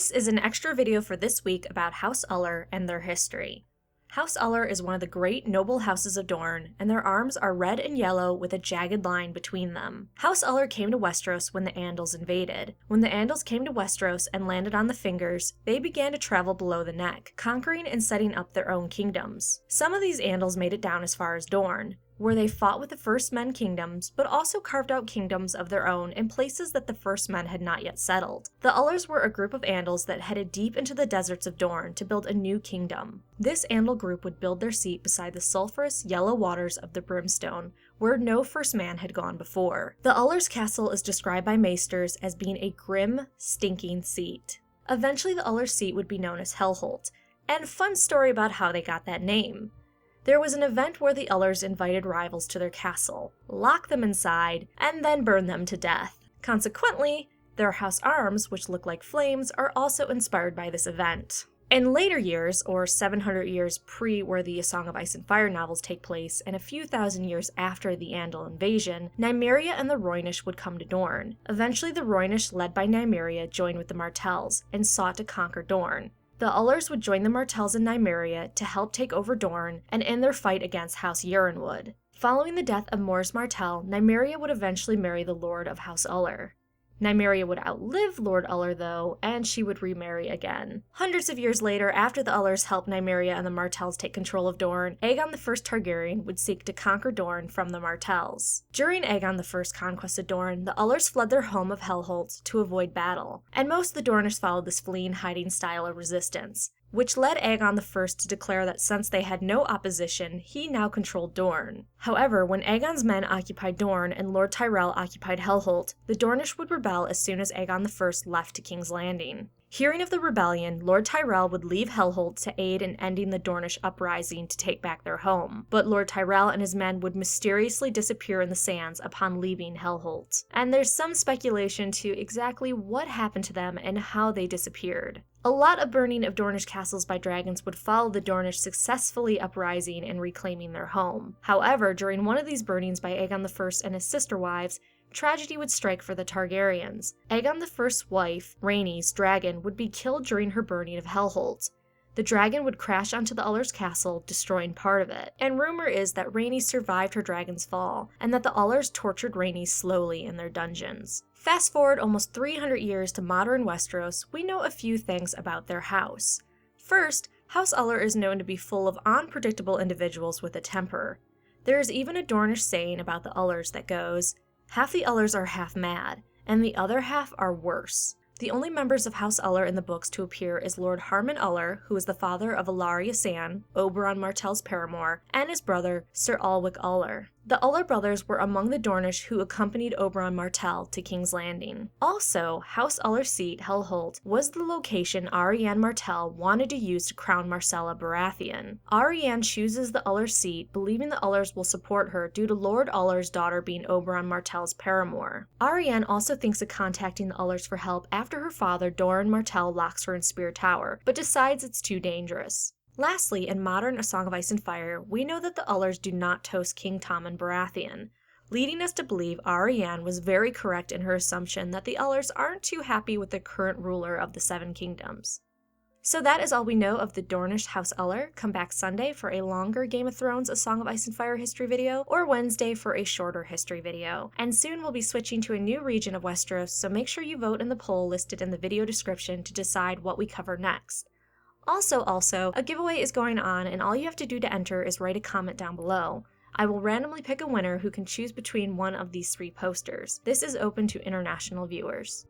This is an extra video for this week about House Uller and their history. House Uller is one of the great noble houses of Dorne, and their arms are red and yellow with a jagged line between them. House Uller came to Westeros when the Andals invaded. When the Andals came to Westeros and landed on the Fingers, they began to travel below the neck, conquering and setting up their own kingdoms. Some of these Andals made it down as far as Dorne, where they fought with the First Men kingdoms, but also carved out kingdoms of their own in places that the First Men had not yet settled. The Ullers were a group of Andals that headed deep into the deserts of Dorne to build a new kingdom. This Andal group would build their seat beside the sulphurous yellow waters of the Brimstone, where no First Man had gone before. The Ullers' castle is described by maesters as being a grim, stinking seat. Eventually the Ullers' seat would be known as Hellholt, and fun story about how they got that name. There was an event where the Ullers invited rivals to their castle, locked them inside, and then burned them to death. Consequently, their house arms, which look like flames, are also inspired by this event. In later years, or 700 years pre where the A Song of Ice and Fire novels take place, and a few thousand years after the Andal invasion, Nymeria and the Rhoynish would come to Dorne. Eventually the Rhoynish, led by Nymeria, joined with the Martells, and sought to conquer Dorne. The Ullers would join the Martells and Nymeria to help take over Dorne and end their fight against House Yronwood. Following the death of Mors Martell, Nymeria would eventually marry the Lord of House Uller. Nymeria would outlive Lord Uller though, and she would remarry again. Hundreds of years later, after the Ullers helped Nymeria and the Martells take control of Dorne, Aegon I Targaryen would seek to conquer Dorne from the Martells. During Aegon I's conquest of Dorne, the Ullers fled their home of Hellholt to avoid battle, and most of the Dornish followed this fleeing hiding style of resistance, which led Aegon I to declare that since they had no opposition, he now controlled Dorne. However, when Aegon's men occupied Dorne and Lord Tyrell occupied Hellholt, the Dornish would rebel as soon as Aegon I left to King's Landing. Hearing of the rebellion, Lord Tyrell would leave Hellholt to aid in ending the Dornish uprising to take back their home, but Lord Tyrell and his men would mysteriously disappear in the sands upon leaving Hellholt. And there's some speculation to exactly what happened to them and how they disappeared. A lot of burning of Dornish castles by dragons would follow the Dornish successfully uprising and reclaiming their home. However, during one of these burnings by Aegon I and his sister wives, tragedy would strike for the Targaryens. Aegon I's wife, Rhaenys' dragon, would be killed during her burning of Hellholt. The dragon would crash onto the Ullers' castle, destroying part of it, and rumor is that Rhaenys survived her dragon's fall, and that the Ullers tortured Rhaenys slowly in their dungeons. Fast forward almost 300 years to modern Westeros, we know a few things about their house. First, House Uller is known to be full of unpredictable individuals with a temper. There is even a Dornish saying about the Ullers that goes, "Half the Ullers are half mad, and the other half are worse." The only members of House Uller in the books to appear is Lord Harmon Uller, who is the father of Ellaria Sand, Oberyn Martell's paramour, and his brother, Sir Alwyck Uller. The Uller brothers were among the Dornish who accompanied Oberyn Martell to King's Landing. Also, House Uller's seat, Hellholt, was the location Arianne Martell wanted to use to crown Myrcella Baratheon. Arianne chooses the Uller seat, believing the Ullers will support her due to Lord Uller's daughter being Oberyn Martell's paramour. Arianne also thinks of contacting the Ullers for help after her father, Doran Martell, locks her in Spear Tower, but decides it's too dangerous. Lastly, in modern A Song of Ice and Fire, we know that the Ullers do not toast King Tommen Baratheon, leading us to believe Arianne was very correct in her assumption that the Ullers aren't too happy with the current ruler of the Seven Kingdoms. So that is all we know of the Dornish House Uller. Come back Sunday for a longer Game of Thrones A Song of Ice and Fire history video, or Wednesday for a shorter history video. And soon we'll be switching to a new region of Westeros, so make sure you vote in the poll listed in the video description to decide what we cover next. Also, a giveaway is going on, and all you have to do to enter is write a comment down below. I will randomly pick a winner who can choose between one of these 3 posters. This is open to international viewers.